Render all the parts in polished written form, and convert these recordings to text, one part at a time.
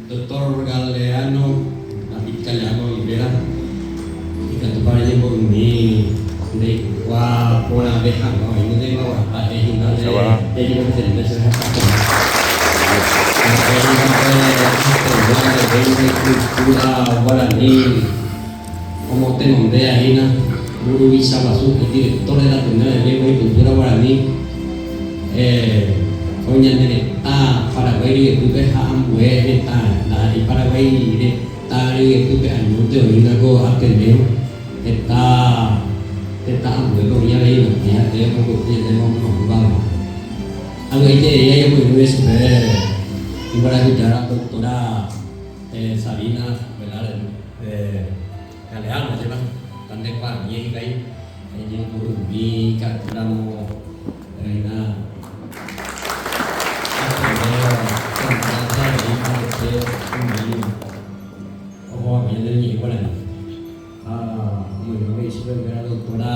Doctor Galeano Italiano Ibera y que tu padre llevo mi de qua por la abeja no y no tengo a ellos no de ellos que se les hace cultura guaraní como te nombré ahí na Guru Isabasu que director de la primera de lengua y cultura guaraní hoy en ta Paraguay y Cuba hambre ta la Paraguay y ta y Cuba año de hoy na go ateneo ta hambre con ya leí no ya de poco de no va algo que ella yo muy eso y para escuchar a la doctora Sabina Velar Galeano lleva tan de cual y ahí ella por mi capturamos na la doctora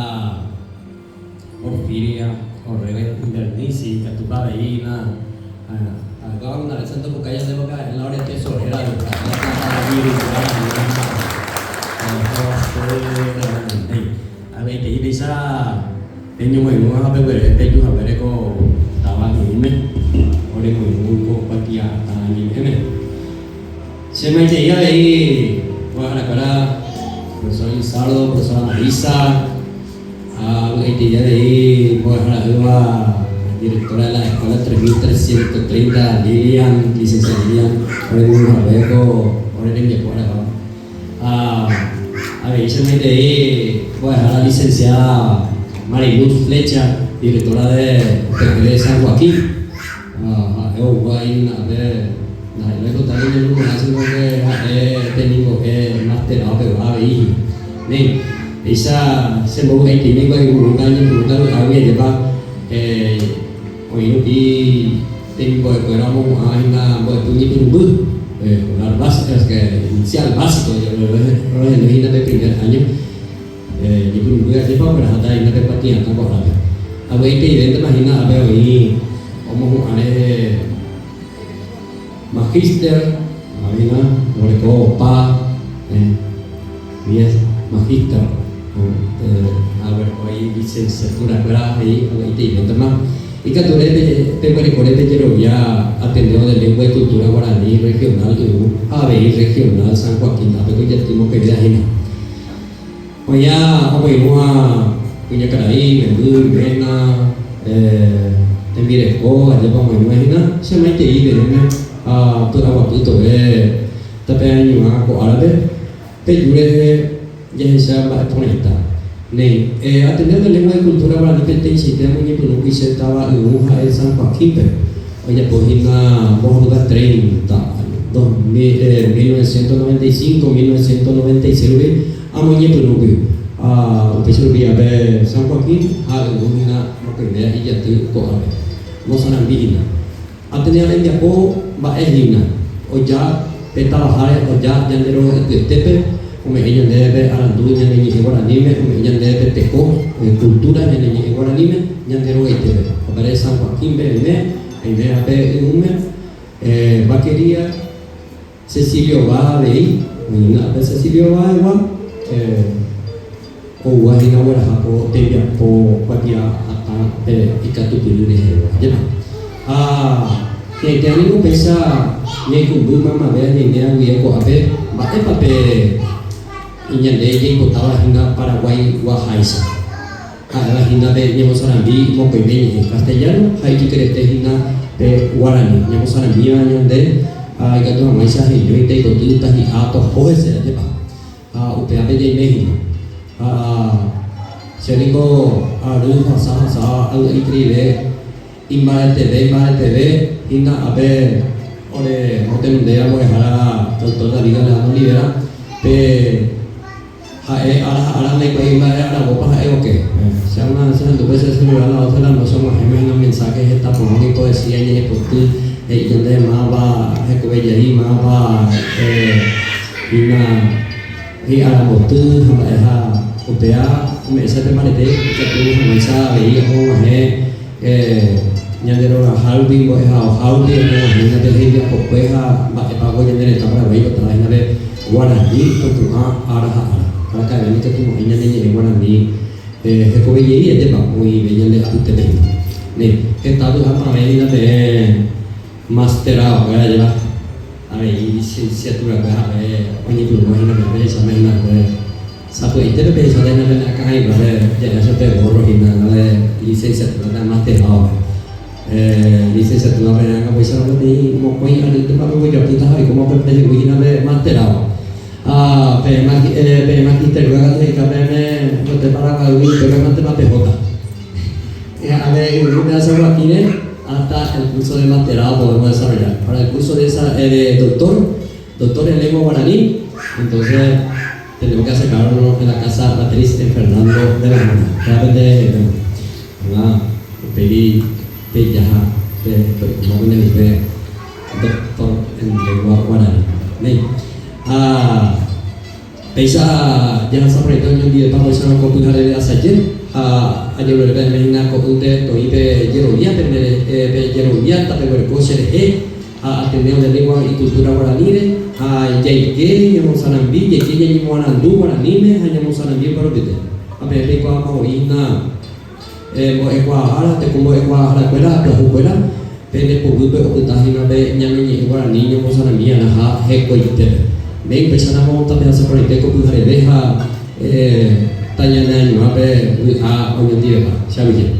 Porfiria Orrego Invernici, que tu padre ahí, acá una vez santo porque ella se va a caer en la hora de tesorera, a ver, te dice tengo muy buena pero te digo a ver cómo estaba dime ahora muy poco patia tan dime se me llega ahí bueno la cara profesor Lizardo, profesora Marisa, ella de ahí, pues la directora de la escuela 3330, Lilian, licenciada Lilian, ahora mismo Javeco, ahora en mi escuela, a ver, ella de ahí, pues la licenciada Mariluz Flecha, directora de San Joaquín, a ver, luego también el grupo nacional que tengo que máster a ahí nih bisa semua ini gua hubungannya awalnya jepa ini di tim boy ramu ahina boy punya tubuh bas que inicial básico lo en de primer año di pun gue jepa berhada ini de patian tambah lagi awal itu event mahina abe ini omong aneh Magister, Marina, Moreco, Pa, Vías, Magister, a ver, hoy licenciatura, ¿verdad? Ahí, ahí teman. Y que tú eres de ya atendió de lengua y cultura guaraní regional, ABI regional, San Joaquín, a ver, ya tuvimos que ir ahí. Hoy ya, punya Caray, Mendú, Vena, Temireco, allá vamos a imaginar, se me ha ido, tôi đã bảo tôi về tập anh nhiều hàng của Arab pe jure ya sa ba poneta nei atender de lengua y cultura para dependencia tenemos ni por que se estaba en un high San Joaquín oye por hina borda 30 1995 1996 amoñe por un peso via be San Joaquín ha una primera y ya te ko Arab no son ambigina atender en Japón ba ehina oja peta bahare oja jandero tepe ume jandere arandu jandeni guaranime ume jandere teko cultura jandeni guaranime jandero tepe abare San Joaquín bene ine abe ume vaquería Cecilio va ahí una abe Cecilio va igual o wahina wala hapo tebia po patia ata ikatu pilune que te animo pensar ni kumbu mama ve ni ne awi ko abe ba pape inya de je ko tawa hina Paraguay wa haisa la hina de ni mosarambi mo ko be en castellano hay que crete hina de guarani ni mosarambi año de ay ka to maisa he yo te ko tu ta hi a to ho se de ba upe abe de México se digo a lu sa al ikri Imbare TV, hina abe ore hotel de agua hara doctora liga la no libera pe hae ara me ko imbare ara bopa hae oke se dos veces se me la otra no somos gemelos mensajes esta por mi poesía y por tu donde maba he ko bella y maba hina hi ara botu ha upea me se te marete que tu mensaje y ho he ñanderora halbi boeha halbi na de hevia popeha ba pago ñandere tabra veigo tra ina de guarani to tu ara para ka ni que tu ina ni guarani he ko ye de ba muy belle ate de ne he tadu ama ina de mastera o ya lleva a ver licenciatura ba oni tu no ina de esa ina de sapo itere be sa ina de ka hai ba de ya se pe borro ina de licenciatura da mastera licenciatura menang apa istilahnya di mau koi ada tempat mau jawab kita hari mau berpikir begini nabe matera pe juga kata kita pe bote para kali pero mate hota ya ada ini biasa wakine hasta el curso de matera podemos desarrollar para el curso de doctor en lengua guaraní entonces tenemos que acercarnos en la casa matriz en Fernando de la Mona realmente pedí jaha mau menjadi doktor en lengua guaraní. Nih, bisa jangan sampai itu yang dia tahu sana kau punya hari saja. Aja udah ada mengenai kau punya tu ibe jerolia, pe jerolia tapi berkosher atendeu de lengua y cultura guaraní. Jadi yang mau sanambi, jadi yang mau nandu guaraní, hanya mau sanambi baru gitu. Apa yang kau mau ina mo ecuador te como ecuador la escuela la escuela pende por grupo okutahina be nyami guarani nyo sana mia na ha he ko ite me empezana mo ta pedazo por ite ko puhare deja tanya na nyo ape a onyo dire ba sabi